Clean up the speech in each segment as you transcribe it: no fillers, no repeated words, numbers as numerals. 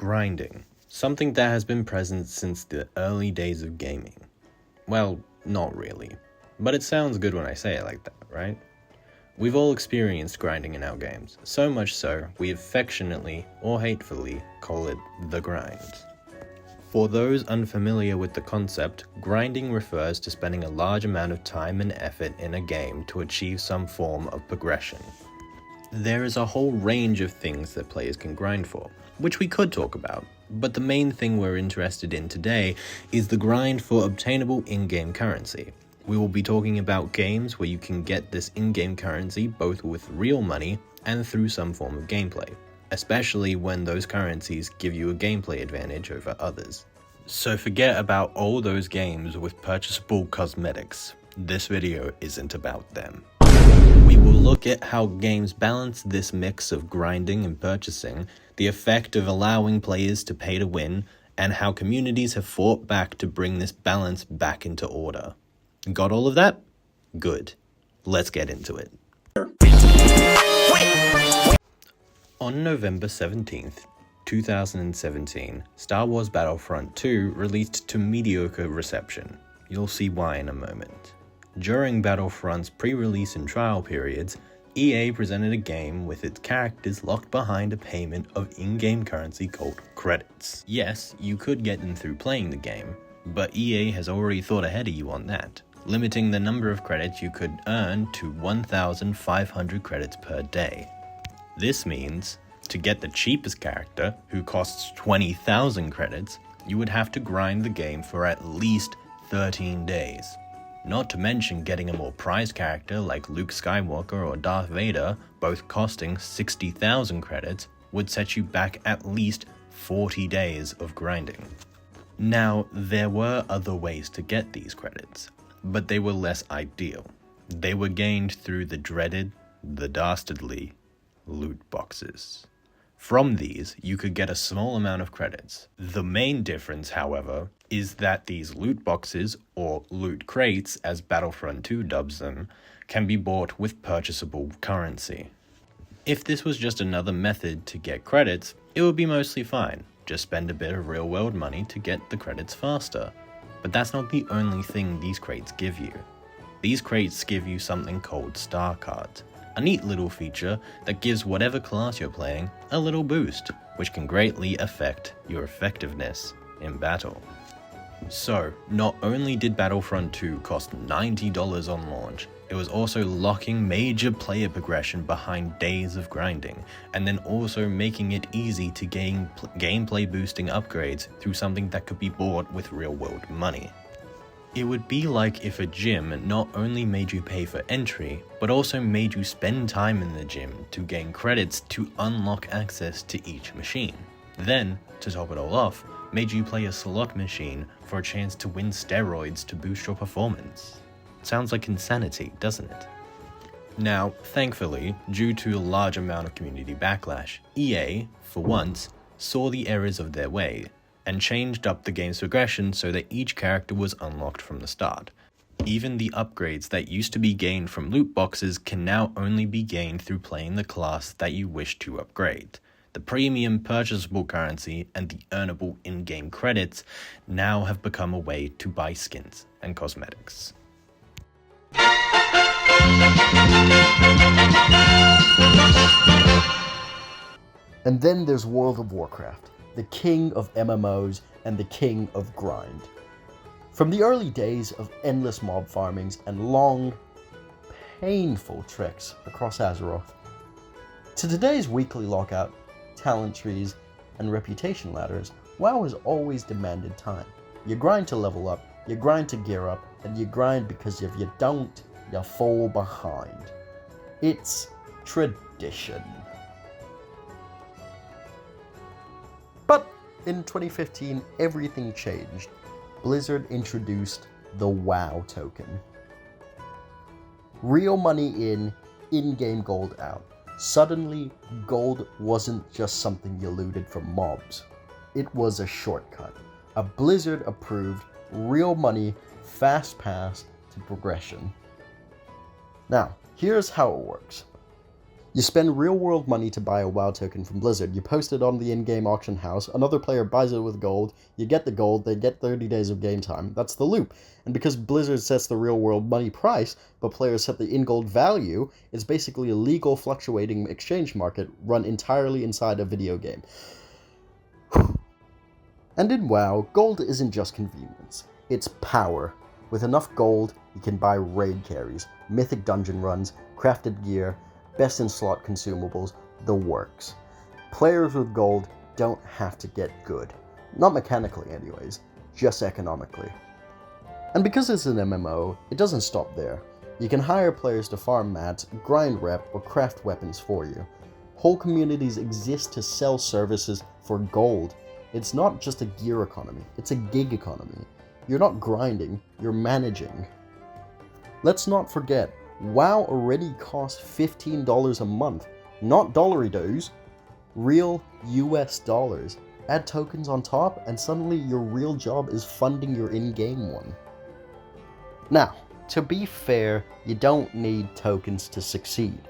Grinding. Something that has been present since the early days of gaming. Well, not really. But it sounds good when I say it like that, right? We've all experienced grinding in our games, so much so we affectionately or hatefully call it the grind. For those unfamiliar with the concept, grinding refers to spending a large amount of time and effort in a game to achieve some form of progression. There is a whole range of things that players can grind for, which we could talk about, but the main thing we're interested in today is the grind for obtainable in-game currency. We will be talking about games where you can get this in-game currency both with real money and through some form of gameplay, especially when those currencies give you a gameplay advantage over others. So forget about all those games with purchasable cosmetics. This video isn't about them. We will look at how games balance this mix of grinding and purchasing, the effect of allowing players to pay to win, and how communities have fought back to bring this balance back into order. Got all of that? Good. Let's get into it. On November 17th, 2017, Star Wars Battlefront 2 released to mediocre reception. You'll see why in a moment. During Battlefront's pre-release and trial periods, EA presented a game with its characters locked behind a payment of in-game currency called credits. Yes, you could get them through playing the game, but EA has already thought ahead of you on that, limiting the number of credits you could earn to 1,500 credits per day. This means, to get the cheapest character, who costs 20,000 credits, you would have to grind the game for at least 13 days. Not to mention getting a more prized character like Luke Skywalker or Darth Vader, both costing 60,000 credits, would set you back at least 40 days of grinding. Now, there were other ways to get these credits, but they were less ideal. They were gained through the dreaded, the dastardly, loot boxes. From these, you could get a small amount of credits. The main difference, however, is that these loot boxes, or loot crates as Battlefront 2 dubs them, can be bought with purchasable currency. If this was just another method to get credits, it would be mostly fine. Just spend a bit of real-world money to get the credits faster. But that's not the only thing these crates give you. These crates give you something called star cards, a neat little feature that gives whatever class you're playing a little boost, which can greatly affect your effectiveness in battle. So, not only did Battlefront 2 cost $90 on launch, it was also locking major player progression behind days of grinding, and then also making it easy to gain gameplay boosting upgrades through something that could be bought with real-world money. It would be like if a gym not only made you pay for entry, but also made you spend time in the gym to gain credits to unlock access to each machine. Then, to top it all off, made you play a slot machine for a chance to win steroids to boost your performance. Sounds like insanity, doesn't it? Now, thankfully, due to a large amount of community backlash, EA, for once, saw the errors of their way, and changed up the game's progression so that each character was unlocked from the start. Even the upgrades that used to be gained from loot boxes can now only be gained through playing the class that you wish to upgrade. The premium purchasable currency and the earnable in-game credits now have become a way to buy skins and cosmetics. And then there's World of Warcraft, the king of MMOs and the king of grind. From the early days of endless mob farmings and long, painful treks across Azeroth, to today's weekly lockout, talent trees, and reputation ladders, WoW has always demanded time. You grind to level up, you grind to gear up, and you grind because if you don't, you fall behind. It's tradition. But in 2015, everything changed. Blizzard introduced the WoW token. Real money in-game gold out. Suddenly, gold wasn't just something you looted from mobs. It was a shortcut. A Blizzard-approved, real money, fast pass to progression. Now, here's how it works. You spend real-world money to buy a WoW token from Blizzard, you post it on the in-game auction house, another player buys it with gold, you get the gold, they get 30 days of game time. That's the loop. And because Blizzard sets the real-world money price, but players set the in-gold value, it's basically a legal fluctuating exchange market run entirely inside a video game. And in WoW, gold isn't just convenience, it's power. With enough gold, you can buy raid carries, mythic dungeon runs, crafted gear, best in slot consumables, the works. Players with gold don't have to get good. Not mechanically anyways, just economically. And because it's an MMO, it doesn't stop there. You can hire players to farm mats, grind rep, or craft weapons for you. Whole communities exist to sell services for gold. It's not just a gear economy, it's a gig economy. You're not grinding, you're managing. Let's not forget, WoW already costs $15 a month, not dollary-dos, real US dollars. Add tokens on top, and suddenly your real job is funding your in-game one. Now, to be fair, you don't need tokens to succeed.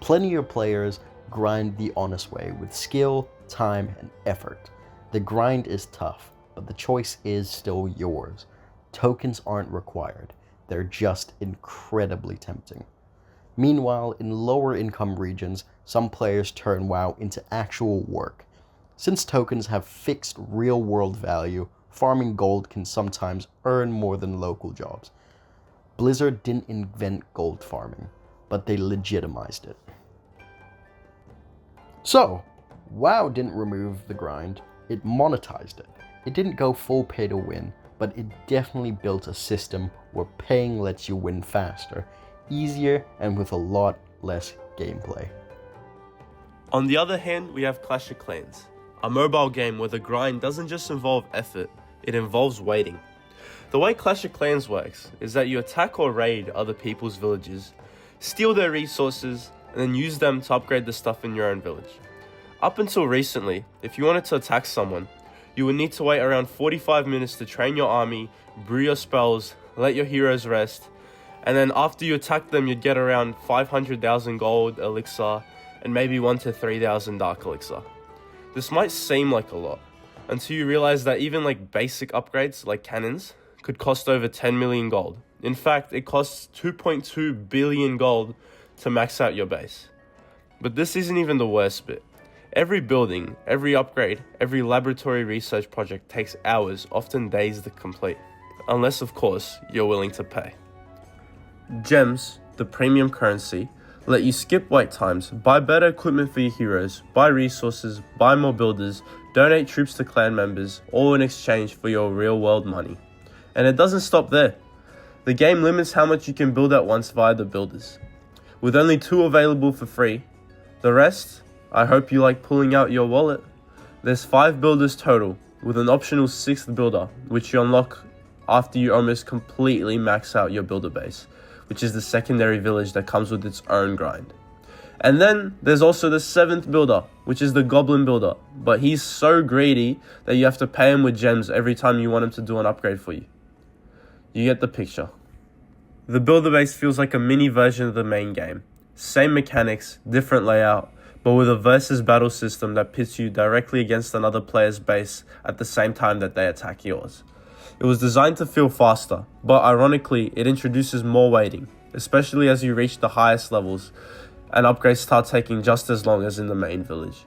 Plenty of players grind the honest way with skill, time, and effort. The grind is tough, but the choice is still yours. Tokens aren't required. They're just incredibly tempting. Meanwhile, in lower income regions, some players turn WoW into actual work. Since tokens have fixed real-world value, farming gold can sometimes earn more than local jobs. Blizzard didn't invent gold farming, but they legitimized it. So, WoW didn't remove the grind, it monetized it. It didn't go full pay to win, but it definitely built a system where paying lets you win faster, easier, and with a lot less gameplay. On the other hand, we have Clash of Clans, a mobile game where the grind doesn't just involve effort, it involves waiting. The way Clash of Clans works is that you attack or raid other people's villages, steal their resources, and then use them to upgrade the stuff in your own village. Up until recently, if you wanted to attack someone, you would need to wait around 45 minutes to train your army, brew your spells, let your heroes rest, and then after you attack them, you'd get around 500,000 gold elixir and maybe 1 to 3,000 dark elixir. This might seem like a lot, until you realize that even like basic upgrades like cannons could cost over 10 million gold. In fact, it costs 2.2 billion gold to max out your base. But this isn't even the worst bit. Every building, every upgrade, every laboratory research project takes hours, often days to complete. Unless, of course, you're willing to pay. Gems, the premium currency, let you skip wait times, buy better equipment for your heroes, buy resources, buy more builders, donate troops to clan members, all in exchange for your real-world money. And it doesn't stop there. The game limits how much you can build at once via the builders. With only 2 available for free, the rest, I hope you like pulling out your wallet. There's 5 builders total, with an optional 6th builder, which you unlock after you almost completely max out your builder base, which is the secondary village that comes with its own grind. And then there's also the 7th builder, which is the goblin builder, but he's so greedy that you have to pay him with gems every time you want him to do an upgrade for you. You get the picture. The builder base feels like a mini version of the main game. Same mechanics, different layout, but with a versus battle system that pits you directly against another player's base at the same time that they attack yours. It was designed to feel faster, but ironically, it introduces more waiting, especially as you reach the highest levels, and upgrades start taking just as long as in the main village.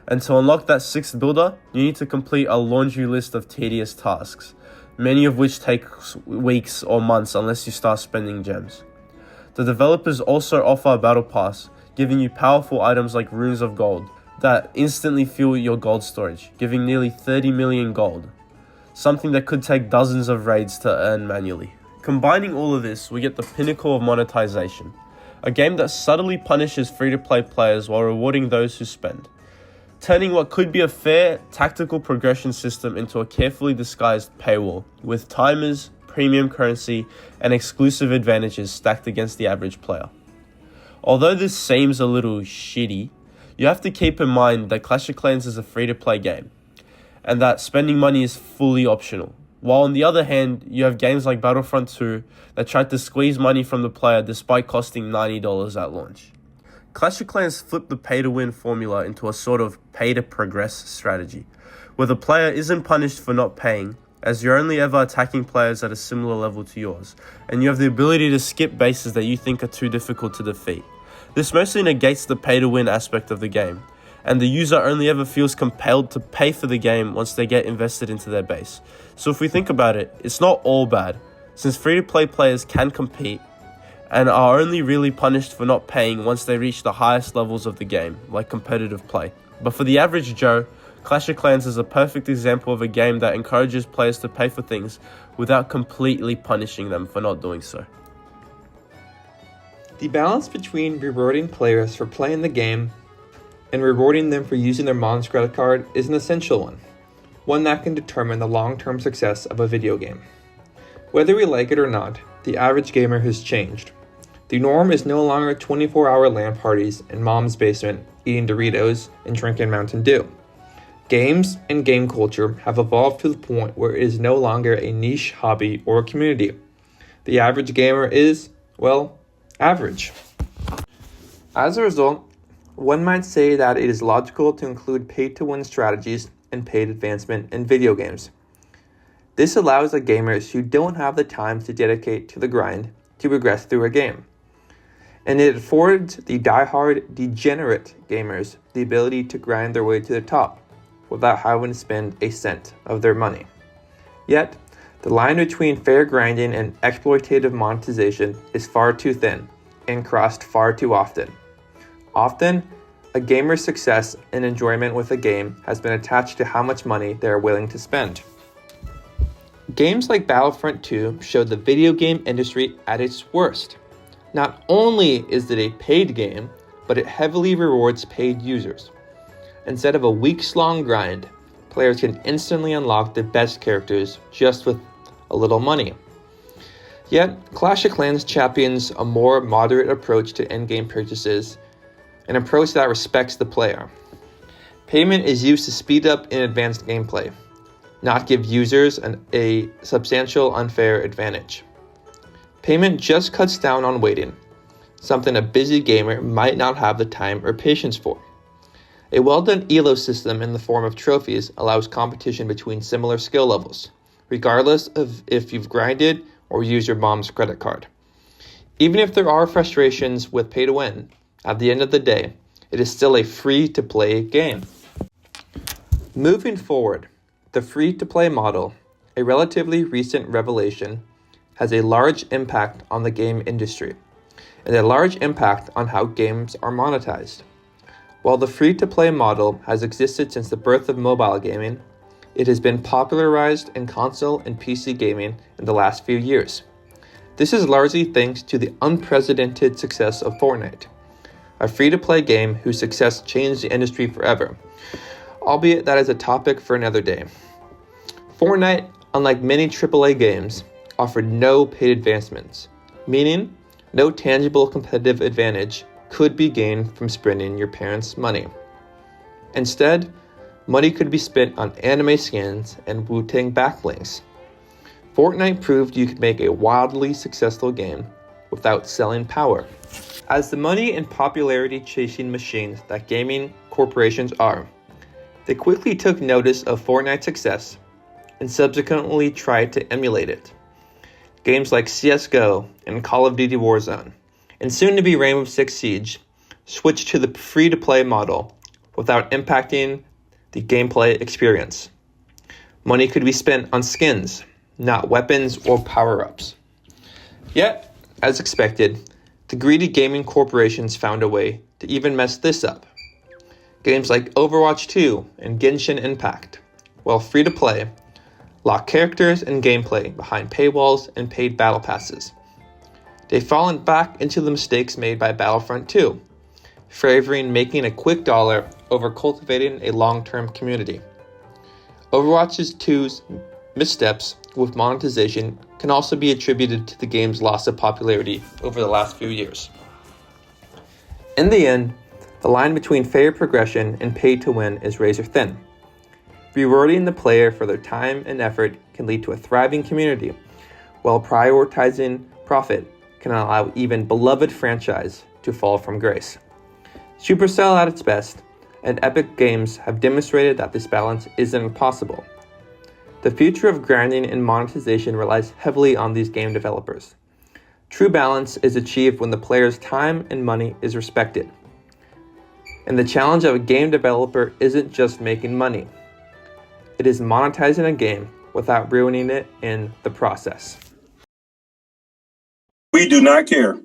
And to unlock that 6th builder, you need to complete a laundry list of tedious tasks, many of which take weeks or months unless you start spending gems. The developers also offer a battle pass, giving you powerful items like runes of gold that instantly fuel your gold storage, giving nearly 30 million gold, something that could take dozens of raids to earn manually. Combining all of this, we get the pinnacle of monetization, a game that subtly punishes free-to-play players while rewarding those who spend, turning what could be a fair tactical progression system into a carefully disguised paywall, with timers, premium currency, and exclusive advantages stacked against the average player. Although this seems a little shitty, you have to keep in mind that Clash of Clans is a free-to-play game, and that spending money is fully optional. While on the other hand, you have games like Battlefront 2 that try to squeeze money from the player despite costing $90 at launch. Clash of Clans flipped the pay-to-win formula into a sort of pay-to-progress strategy, where the player isn't punished for not paying, as you're only ever attacking players at a similar level to yours, and you have the ability to skip bases that you think are too difficult to defeat. This mostly negates the pay-to-win aspect of the game, and the user only ever feels compelled to pay for the game once they get invested into their base. So if we think about it, it's not all bad, since free-to-play players can compete, and are only really punished for not paying once they reach the highest levels of the game, like competitive play. But for the average Joe, Clash of Clans is a perfect example of a game that encourages players to pay for things without completely punishing them for not doing so. The balance between rewarding players for playing the game and rewarding them for using their mom's credit card is an essential one that can determine the long-term success of a video game. Whether we like it or not, the average gamer has changed. The norm is no longer 24-hour LAN parties in mom's basement eating Doritos and drinking Mountain Dew. Games and game culture have evolved to the point where it is no longer a niche hobby or a community. The average gamer is, well, average. As a result, one might say that it is logical to include pay-to-win strategies and paid advancement in video games. This allows the gamers who don't have the time to dedicate to the grind to progress through a game. And it affords the die-hard, degenerate gamers the ability to grind their way to the top without having to spend a cent of their money. Yet, the line between fair grinding and exploitative monetization is far too thin and crossed far too often. Often, a gamer's success and enjoyment with a game has been attached to how much money they are willing to spend. Games like Battlefront 2 showed the video game industry at its worst. Not only is it a paid game, but it heavily rewards paid users. Instead of a weeks-long grind, players can instantly unlock the best characters just with a little money. Yet, Clash of Clans champions a more moderate approach to in-game purchases, an approach that respects the player. Payment is used to speed up and advance gameplay, not give users a substantial unfair advantage. Payment just cuts down on waiting, something a busy gamer might not have the time or patience for. A well-done elo system in the form of trophies allows competition between similar skill levels, regardless of if you've grinded or used your mom's credit card. Even if there are frustrations with pay to win, at the end of the day, it is still a free-to-play game. Moving forward, the free-to-play model, a relatively recent revelation, has a large impact on the game industry and a large impact on how games are monetized. While the free-to-play model has existed since the birth of mobile gaming, it has been popularized in console and PC gaming in the last few years. This is largely thanks to the unprecedented success of Fortnite, a free-to-play game whose success changed the industry forever, albeit that is a topic for another day. Fortnite, unlike many AAA games, offered no paid advancements, meaning no tangible competitive advantage could be gained from spending your parents' money. Instead, money could be spent on anime skins and Wu-Tang backblings. Fortnite proved you could make a wildly successful game without selling power. As the money and popularity chasing machines that gaming corporations are, they quickly took notice of Fortnite's success and subsequently tried to emulate it. Games like CSGO and Call of Duty Warzone, and soon to be Rainbow Six Siege, switched to the free-to-play model without impacting the gameplay experience. Money could be spent on skins, not weapons or power-ups. Yet, as expected, the greedy gaming corporations found a way to even mess this up. Games like Overwatch 2 and Genshin Impact, while free-to-play, lock characters and gameplay behind paywalls and paid battle passes. They've fallen back into the mistakes made by Battlefront 2, favoring making a quick dollar over cultivating a long-term community. Overwatch 2's missteps with monetization can also be attributed to the game's loss of popularity over the last few years. In the end, the line between fair progression and pay to win is razor thin. Rewarding the player for their time and effort can lead to a thriving community, while prioritizing profit can allow even beloved franchise to fall from grace. Supercell at its best, and Epic Games have demonstrated that this balance isn't possible. The future of grinding and monetization relies heavily on these game developers. True balance is achieved when the player's time and money is respected. And the challenge of a game developer isn't just making money. It is monetizing a game without ruining it in the process. We do not care.